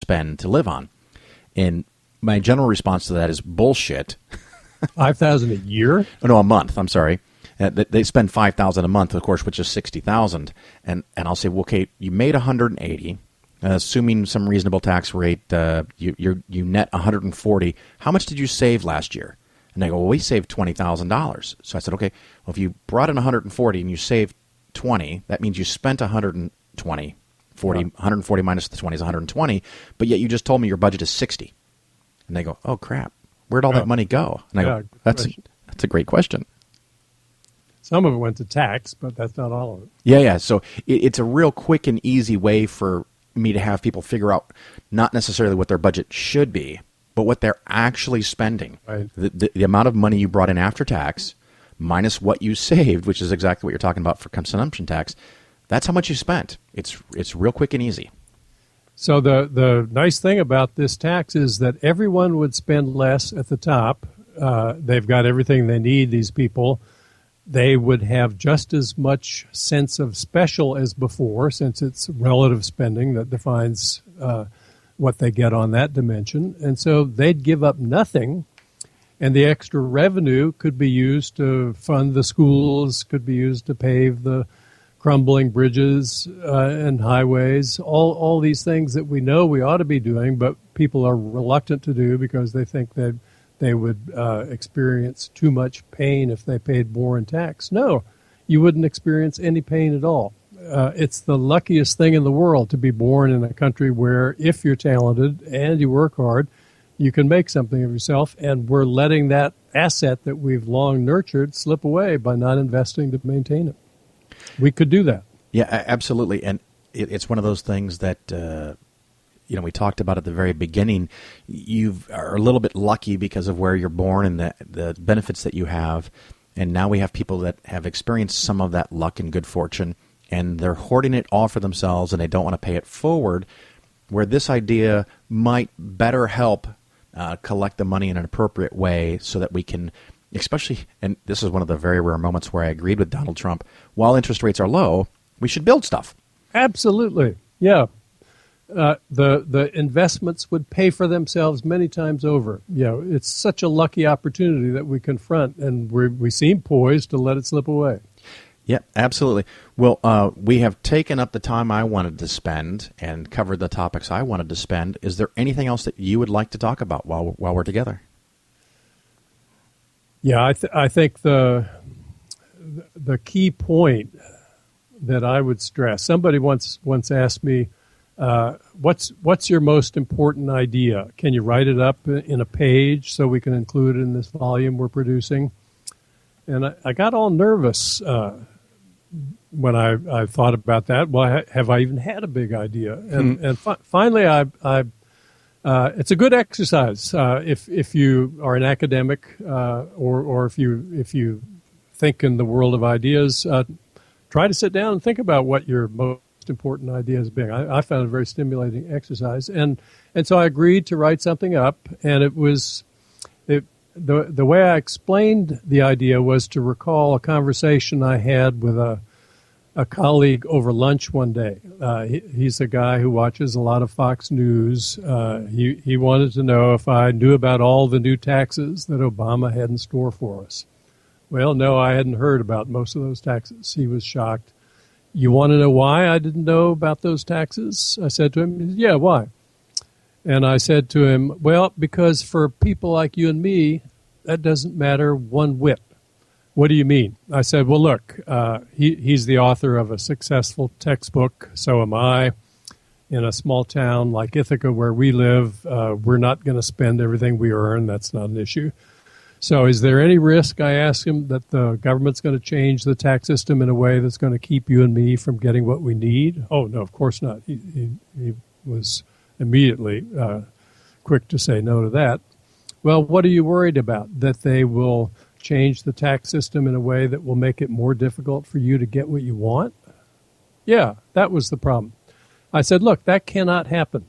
spend to live on. And my general response to that is bullshit. $5,000 a year? Oh, no, a month. I'm sorry. They spend $5,000 a month, of course, which is $60,000. And I'll say, well, okay, you made $180. Assuming some reasonable tax rate, you net $140. How much did you save last year? And they go, well, we saved $20,000. So I said, okay, well, if you brought in $140 and you saved $20, that means you spent $120. 140 minus the 20 is $120. But yet you just told me your budget is $60. And they go, oh crap, where'd all that money go? And I go, that's a great question. Some of it went to tax, but that's not all of it. Yeah. So it's a real quick and easy way for me to have people figure out not necessarily what their budget should be, but what they're actually spending. Right. The amount of money you brought in after tax minus what you saved, which is exactly what you're talking about for consumption tax, that's how much you spent. It's real quick and easy. So the nice thing about this tax is that everyone would spend less at the top. They've got everything they need, these people. They would have just as much sense of special as before, since it's relative spending that defines what they get on that dimension. And so they'd give up nothing, and the extra revenue could be used to fund the schools, could be used to pave the crumbling bridges and highways, all these things that we know we ought to be doing, but people are reluctant to do because they think that they would experience too much pain if they paid more in tax. No, you wouldn't experience any pain at all. It's the luckiest thing in the world to be born in a country where if you're talented and you work hard, you can make something of yourself, and we're letting that asset that we've long nurtured slip away by not investing to maintain it. We could do that. Yeah, absolutely. And it's one of those things that we talked about at the very beginning. You are a little bit lucky because of where you're born and the benefits that you have. And now we have people that have experienced some of that luck and good fortune, and they're hoarding it all for themselves, and they don't want to pay it forward, where this idea might better help collect the money in an appropriate way so that we can, especially, and this is one of the very rare moments where I agreed with Donald Trump, while interest rates are low, we should build stuff. Absolutely. Yeah. The investments would pay for themselves many times over. It's such a lucky opportunity that we confront, and we seem poised to let it slip away. Yeah, absolutely. Well, we have taken up the time I wanted to spend and covered the topics I wanted to spend. Is there anything else that you would like to talk about while we're together? Yeah, I think the key point that I would stress. Somebody once asked me, "What's your most important idea? Can you write it up in a page so we can include it in this volume we're producing?" And I got all nervous when I thought about that. Well, have I even had a big idea? And finally, it's a good exercise if you are an academic or if you think in the world of ideas. Try to sit down and think about what your most important idea is being. I found it a very stimulating exercise, and so I agreed to write something up. And it was the way I explained the idea was to recall a conversation I had with a colleague over lunch one day. He's a guy who watches a lot of Fox News. He wanted to know if I knew about all the new taxes that Obama had in store for us. Well, no, I hadn't heard about most of those taxes. He was shocked. You want to know why I didn't know about those taxes? I said to him, yeah, why? And I said to him, well, because for people like you and me, that doesn't matter one whit. What do you mean? I said, well, look, he's the author of a successful textbook, so am I. In a small town like Ithaca where we live, we're not going to spend everything we earn. That's not an issue. So is there any risk, I asked him, that the government's going to change the tax system in a way that's going to keep you and me from getting what we need? Oh, no, of course not. He was immediately quick to say no to that. Well, what are you worried about? That they will change the tax system in a way that will make it more difficult for you to get what you want? Yeah, that was the problem. I said, look, that cannot happen.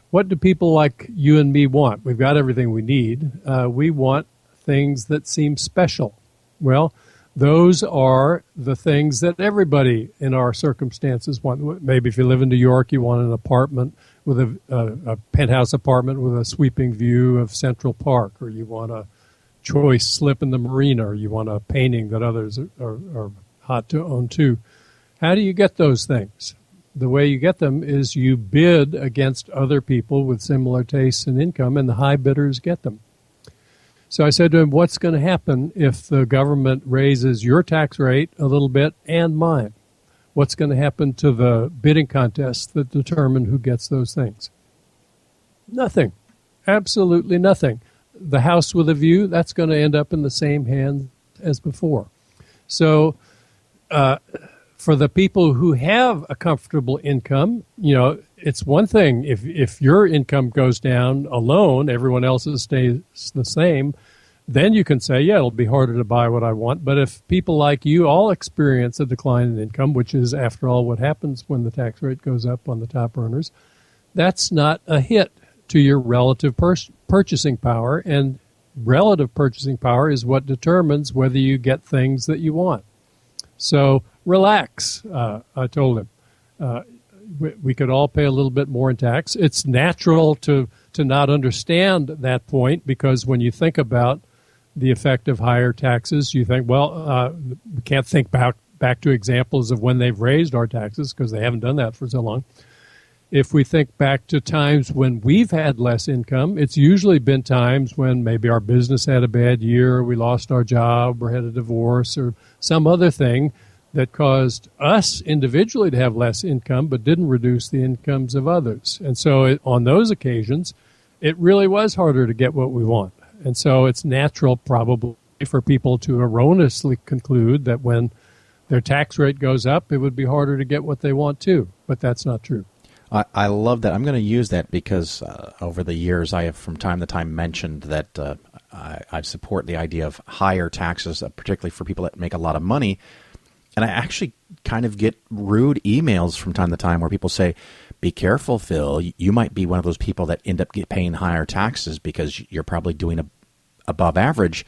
What do people like you and me want? We've got everything we need. We want things that seem special. Well, those are the things that everybody in our circumstances want. Maybe if you live in New York, you want an apartment with a penthouse apartment with a sweeping view of Central Park, or you want a choice slip in the marina, or you want a painting that others are hot to own too. How do you get those things? The way you get them is you bid against other people with similar tastes and income, and the high bidders get them. So I said to him, what's going to happen if the government raises your tax rate a little bit and mine? What's going to happen to the bidding contests that determine who gets those things? Nothing. Absolutely nothing. The house with a view, that's going to end up in the same hands as before. So for the people who have a comfortable income, it's one thing if your income goes down alone, everyone else's stays the same, then you can say, yeah, it'll be harder to buy what I want. But if people like you all experience a decline in income, which is, after all, what happens when the tax rate goes up on the top earners, that's not a hit to your relative purchasing power. And relative purchasing power is what determines whether you get things that you want. So relax, I told him. We could all pay a little bit more in tax. It's natural to not understand that point, because when you think about the effect of higher taxes, you think, well, we can't think back to examples of when they've raised our taxes, because they haven't done that for so long. If we think back to times when we've had less income, it's usually been times when maybe our business had a bad year, we lost our job, or had a divorce, or some other thing that caused us individually to have less income but didn't reduce the incomes of others. And so on those occasions, it really was harder to get what we want. And so it's natural probably for people to erroneously conclude that when their tax rate goes up, it would be harder to get what they want too. But that's not true. I love that. I'm going to use that because over the years I have from time to time mentioned that I support the idea of higher taxes, particularly for people that make a lot of money. And I actually kind of get rude emails from time to time where people say, be careful, Phil. You might be one of those people that end up paying higher taxes because you're probably doing above average.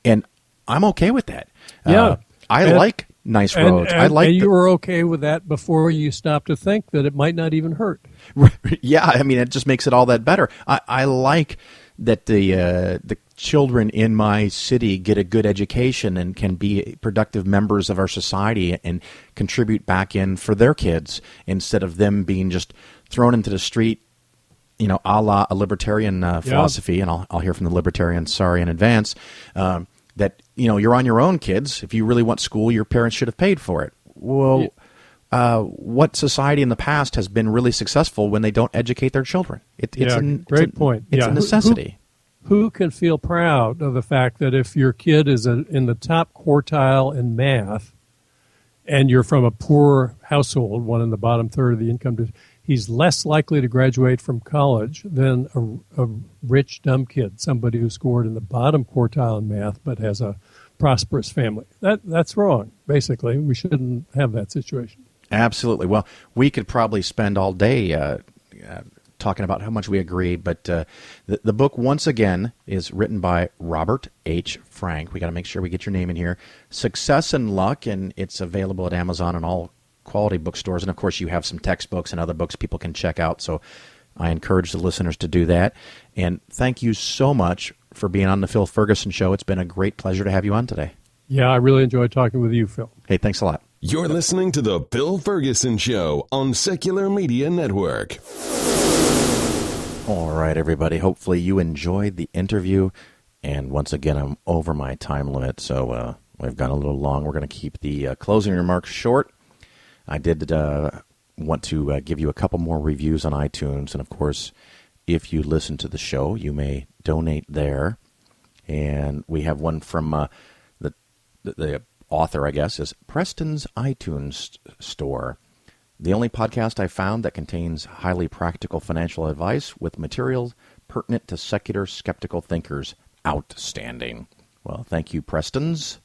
And I'm okay with that. Yeah. I like nice roads. And you were okay with that before you stopped to think that it might not even hurt. Yeah, I mean, it just makes it all that better. I like that the children in my city get a good education and can be productive members of our society and contribute back in for their kids instead of them being just thrown into the street, a la a libertarian philosophy. And I'll hear from the libertarians, sorry in advance, that, you're on your own, kids. If you really want school, your parents should have paid for it. Well, what society in the past has been really successful when they don't educate their children? Great point. It's a necessity. Who can feel proud of the fact that if your kid is in the top quartile in math and you're from a poor household, one in the bottom third of the income, he's less likely to graduate from college than a rich, dumb kid, somebody who scored in the bottom quartile in math but has a prosperous family. That's wrong, basically. We shouldn't have that situation. Absolutely. Well, we could probably spend all day talking about how much we agree, but the book, once again, is written by Robert H. Frank. We got to make sure we get your name in here. Success and Luck, and it's available at Amazon and all quality bookstores. And, of course, you have some textbooks and other books people can check out, so I encourage the listeners to do that. And thank you so much for being on the Phil Ferguson Show. It's been a great pleasure to have you on today. Yeah, I really enjoyed talking with you, Phil. Hey, thanks a lot. You're listening to The Phil Ferguson Show on Secular Media Network. All right, everybody. Hopefully you enjoyed the interview. And once again, I'm over my time limit, so we've gone a little long. We're going to keep the closing remarks short. I did want to give you a couple more reviews on iTunes. And, of course, if you listen to the show, you may donate there. And we have one from the author, I guess, is Preston's iTunes Store. The only podcast I found that contains highly practical financial advice with materials pertinent to secular skeptical thinkers. Outstanding. Well, thank you, Preston's.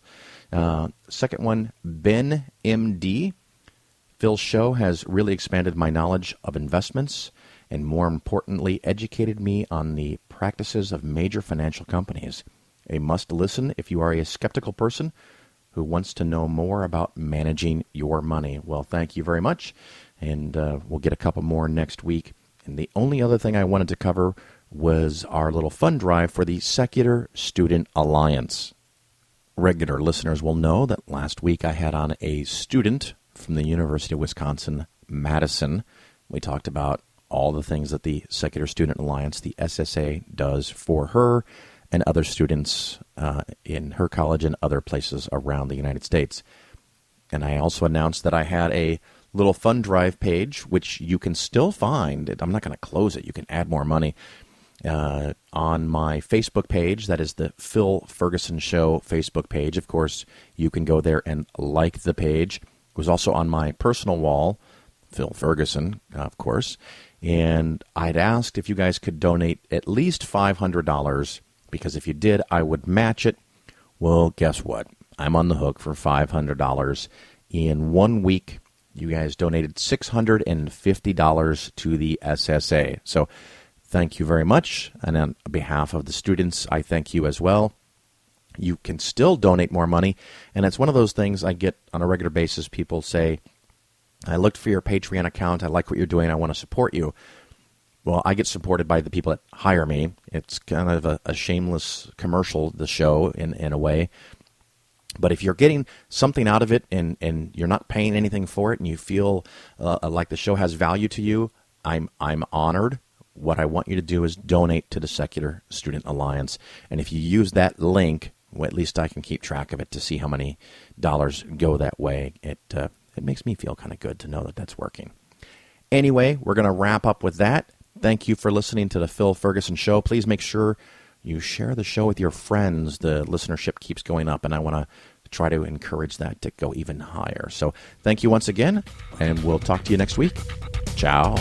Second one, Ben MD. Phil's show has really expanded my knowledge of investments and, more importantly, educated me on the practices of major financial companies. A must listen if you are a skeptical person who wants to know more about managing your money. Well, thank you very much, and we'll get a couple more next week. And the only other thing I wanted to cover was our little fund drive for the Secular Student Alliance. Regular listeners will know that last week I had on a student from the University of Wisconsin-Madison. We talked about all the things that the Secular Student Alliance, the SSA, does for her and other students in her college and other places around the United States. And I also announced that I had a little fund drive page, which you can still find. I'm not going to close it. You can add more money on my Facebook page. That is the Phil Ferguson Show Facebook page. Of course, you can go there and like the page. It was also on my personal wall, Phil Ferguson, of course. And I'd asked if you guys could donate at least $500, because if you did, I would match it. Well, guess what? I'm on the hook for $500. In 1 week, you guys donated $650 to the SSA. So thank you very much. And on behalf of the students, I thank you as well. You can still donate more money. And it's one of those things I get on a regular basis. People say, I looked for your Patreon account. I like what you're doing. I want to support you. Well, I get supported by the people that hire me. It's kind of a shameless commercial, the show, in a way. But if you're getting something out of it and you're not paying anything for it and you feel like the show has value to you, I'm honored. What I want you to do is donate to the Secular Student Alliance. And if you use that link, well, at least I can keep track of it to see how many dollars go that way. It makes me feel kind of good to know that that's working. Anyway, we're going to wrap up with that. Thank you for listening to the Phil Ferguson Show. Please make sure you share the show with your friends. The listenership keeps going up, and I want to try to encourage that to go even higher. So thank you once again, and we'll talk to you next week. Ciao.